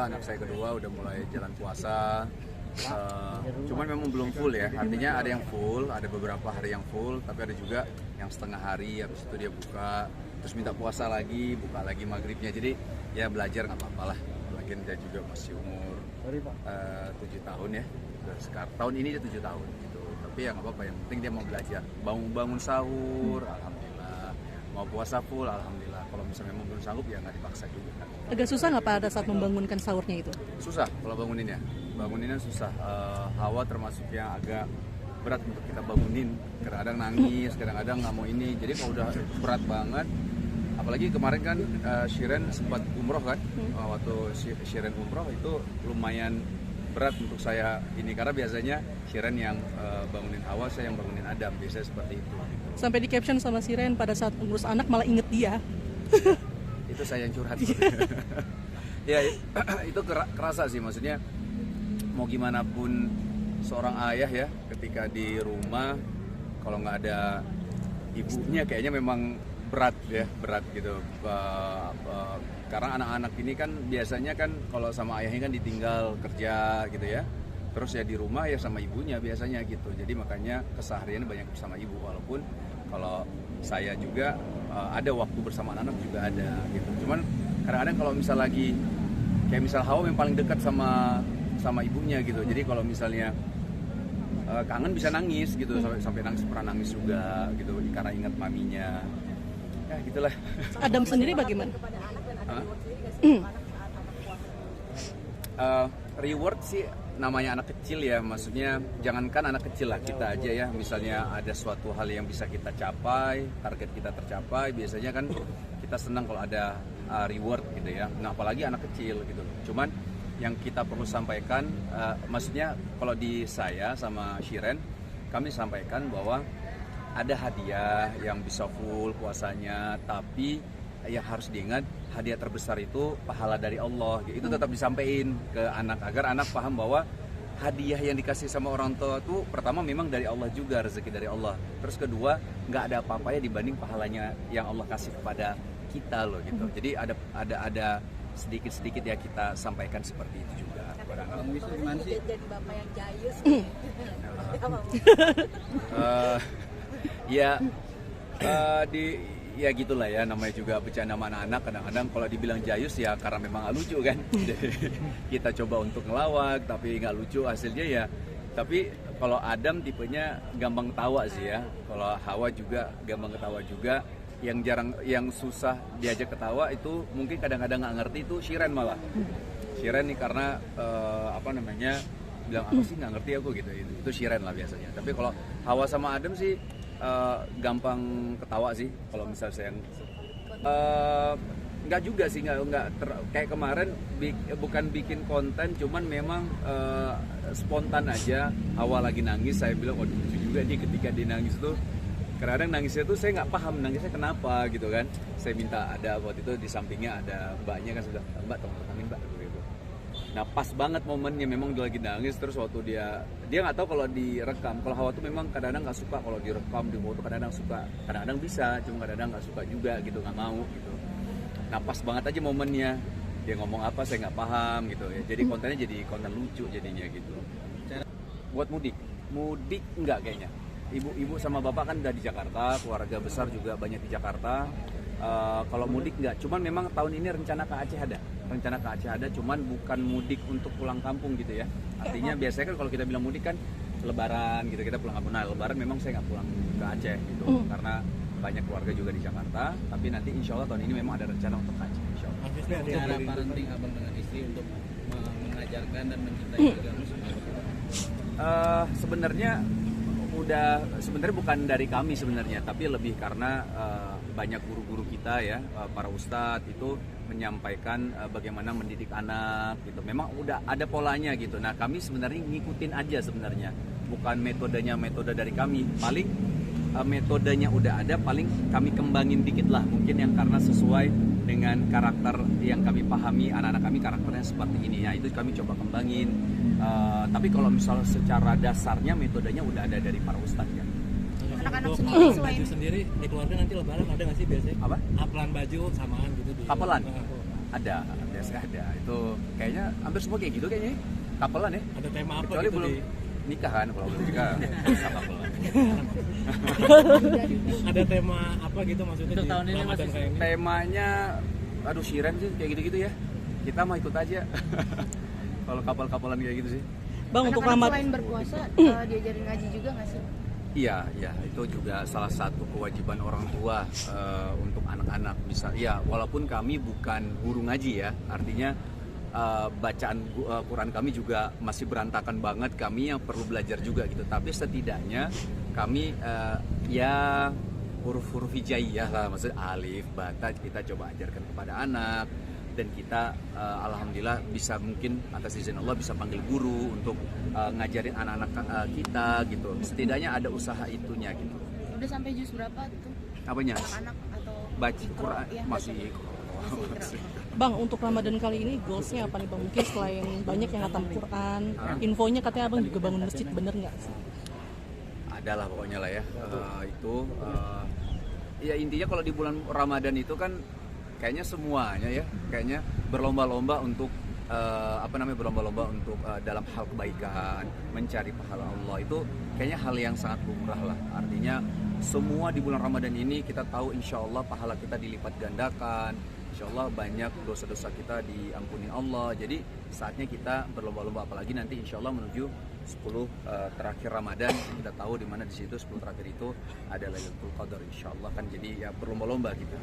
anak saya kedua udah mulai jalan puasa. Cuman memang belum full ya, artinya ada yang full, ada beberapa hari yang full, tapi ada juga yang setengah hari, habis itu dia buka, terus minta puasa lagi, buka lagi maghribnya, jadi ya belajar nggak apa-apa lah, lagian dia juga masih umur 7 tahun ya, sekarang tahun ini dia 7 tahun gitu, tapi ya nggak apa-apa, yang penting dia mau belajar, bangun sahur, alhamdulillah, mau puasa full, alhamdulillah, kalau misalnya memang belum sanggup ya nggak dipaksa juga kan. Agak susah nggak Pak ada saat membangunkan sahurnya itu? Susah kalau banguninnya susah. Hawa termasuk yang agak berat untuk kita bangunin, kadang-kadang nangis, kadang-kadang nggak mau ini, jadi kalau udah berat banget, apalagi kemarin kan Shiren sempat umroh kan, waktu Shiren umroh itu lumayan berat untuk saya ini, karena biasanya Shiren yang bangunin Hawa, saya yang bangunin Adam, biasanya seperti itu. Sampai di caption sama Shiren pada saat ngurus anak malah inget dia. Itu saya yang curhat. Ya itu kerasa sih, maksudnya mau gimana pun seorang ayah ya, ketika di rumah kalau nggak ada ibunya kayaknya memang berat gitu. Karena anak-anak ini kan biasanya kan kalau sama ayahnya kan ditinggal kerja gitu ya, terus ya di rumah ya sama ibunya biasanya gitu, jadi makanya kesehariannya banyak bersama ibu, walaupun kalau saya juga ada waktu bersama anak juga ada gitu. Cuman kadang-kadang kalau misal lagi kayak misal Hawa yang paling dekat sama ibunya gitu, jadi kalau misalnya kangen bisa nangis gitu, sampai nangis, pernah nangis juga gitu karena ingat maminya ya gitulah. Adam sendiri bagaimana? Reward sih namanya anak kecil ya, maksudnya jangankan anak kecil lah, kita aja ya, misalnya ada suatu hal yang bisa kita capai, target kita tercapai, biasanya kan kita senang kalau ada reward gitu ya. Nah apalagi anak kecil gitu. Cuman yang kita perlu sampaikan, maksudnya kalau di saya sama Shiren, kami sampaikan bahwa ada hadiah yang bisa full puasanya, tapi yang harus diingat hadiah terbesar itu pahala dari Allah. Itu tetap disampaikan ke anak agar anak paham bahwa hadiah yang dikasih sama orang tua itu pertama memang dari Allah juga, rezeki dari Allah. Terus kedua nggak ada apa-apanya dibanding pahalanya yang Allah kasih kepada kita loh gitu. Jadi ada sedikit-sedikit ya kita sampaikan seperti itu juga. Bisa gimana sih? Jadi bapak yang jayus. Ya gitulah ya, namanya juga bercanda sama anak-anak, kadang-kadang kalau dibilang jayus ya karena memang nggak lucu kan. Jadi kita coba untuk ngelawak tapi nggak lucu hasilnya ya. Tapi kalau Adam tipenya gampang tawa sih ya, kalau Hawa juga gampang ketawa juga. Yang susah diajak ketawa itu mungkin kadang-kadang nggak ngerti itu Shiren malah. Shiren nih karena bilang apa sih nggak ngerti aku gitu, itu Shiren lah biasanya. Tapi kalau Hawa sama Adam sih gampang ketawa sih kalau misalnya saya nggak juga sih, kayak kemarin bukan bikin konten, cuman memang spontan aja. Hawa lagi nangis, saya bilang waduh lucu juga nih ketika dia nangis tuh. Kadang-kadang nangisnya tuh saya nggak paham nangisnya kenapa gitu kan. Saya minta, ada waktu itu di sampingnya ada mbaknya kan, sudah mbak tolong tengangin mbak gitu. Nah pas banget momennya, memang dia lagi nangis, terus waktu dia nggak tahu kalau direkam. Kalau Hawa tuh memang kadang-kadang nggak suka kalau direkam, di foto kadang-kadang suka, kadang-kadang bisa, cuma kadang-kadang nggak suka juga gitu, nggak mau gitu. Nah pas banget aja momennya, dia ngomong apa saya nggak paham gitu ya. Jadi kontennya jadi konten lucu jadinya gitu. Buat mudik enggak kayaknya. Ibu sama bapak kan udah di Jakarta, keluarga besar juga banyak di Jakarta. Kalau mudik enggak, cuman memang tahun ini rencana ke Aceh ada, cuman bukan mudik untuk pulang kampung gitu ya. Artinya biasanya kan kalau kita bilang mudik kan lebaran gitu, kita pulang kampung. Nah lebaran memang saya nggak pulang ke Aceh gitu, karena banyak keluarga juga di Jakarta. Tapi nanti insya Allah tahun ini memang ada rencana untuk ke Aceh, insya Allah. Cara parenting abang dengan istri untuk mengajarkan dan mencintai agama sebenarnya bukan dari kami sebenarnya, tapi lebih karena banyak guru-guru kita ya, para ustadz itu menyampaikan bagaimana mendidik anak gitu. Memang udah ada polanya gitu. Nah kami sebenarnya ngikutin aja sebenarnya, bukan metode dari kami. Paling metodenya udah ada, paling kami kembangin dikit lah, mungkin yang karena sesuai dengan karakter yang kami pahami, anak-anak kami karakternya seperti ini ya, itu kami coba kembangin. Tapi kalau misal secara dasarnya metodenya udah ada dari para ustadz ya. Anak-anak sendiri baju sendiri di keluarga nanti lebaran ada nggak sih biasanya? Apa? Apelan baju samaan gitu di Apelan? Ada, biasanya ada. Itu kayaknya hampir semua kayak gitu kayaknya. Kapelan ya. Ada tema apa Kecuali gitu belum nikah kan, kalau belum nikah. Kapelan. Ada tema apa gitu maksudnya Untuk di tahun ini Ramadan masih kayak ini? Temanya, aduh Shiren sih kayak gitu-gitu ya. Kita mah ikut aja. Kalau kapal-kapalan kayak gitu sih. Bang, untuk Anak-anak Ramadan selain berpuasa diajarin ngaji juga nggak sih? Iya, itu juga salah satu kewajiban orang tua untuk anak-anak. Bisa, ya walaupun kami bukan guru ngaji ya, artinya bacaan Quran kami juga masih berantakan banget. Kami yang perlu belajar juga gitu. Tapi setidaknya kami ya huruf-huruf hijaiyah lah, maksudnya alif, bata kita coba ajarkan kepada anak. Dan kita alhamdulillah bisa mungkin atas izin Allah bisa panggil guru untuk ngajarin anak-anak kita gitu. Setidaknya ada usaha itunya gitu. Udah sampai juz berapa tuh? Apanya? Anak-anak atau Baca Iqra? Quran Ya, masih baca. Iqra. Masih Iqra. Bang, untuk Ramadan kali ini goalsnya apa nih Bang? Mungkin selain banyak yang khatam Quran, infonya katanya Abang juga bangun masjid, bener nggak sih? Ada lah pokoknya lah ya. Ya intinya kalau di bulan Ramadan itu kan kayaknya semuanya ya, kayaknya berlomba-lomba untuk berlomba-lomba untuk dalam hal kebaikan, mencari pahala Allah. Itu kayaknya hal yang sangat lumrah lah. Artinya semua di bulan Ramadan ini kita tahu insya Allah pahala kita dilipat gandakan, insya Allah banyak dosa-dosa kita diampuni Allah. Jadi saatnya kita berlomba-lomba, apalagi nanti insya Allah menuju 10 terakhir Ramadan. Kita tahu di mana di situ 10 terakhir itu ada Lailatul Qadar insya Allah kan, jadi ya berlomba-lomba gitu.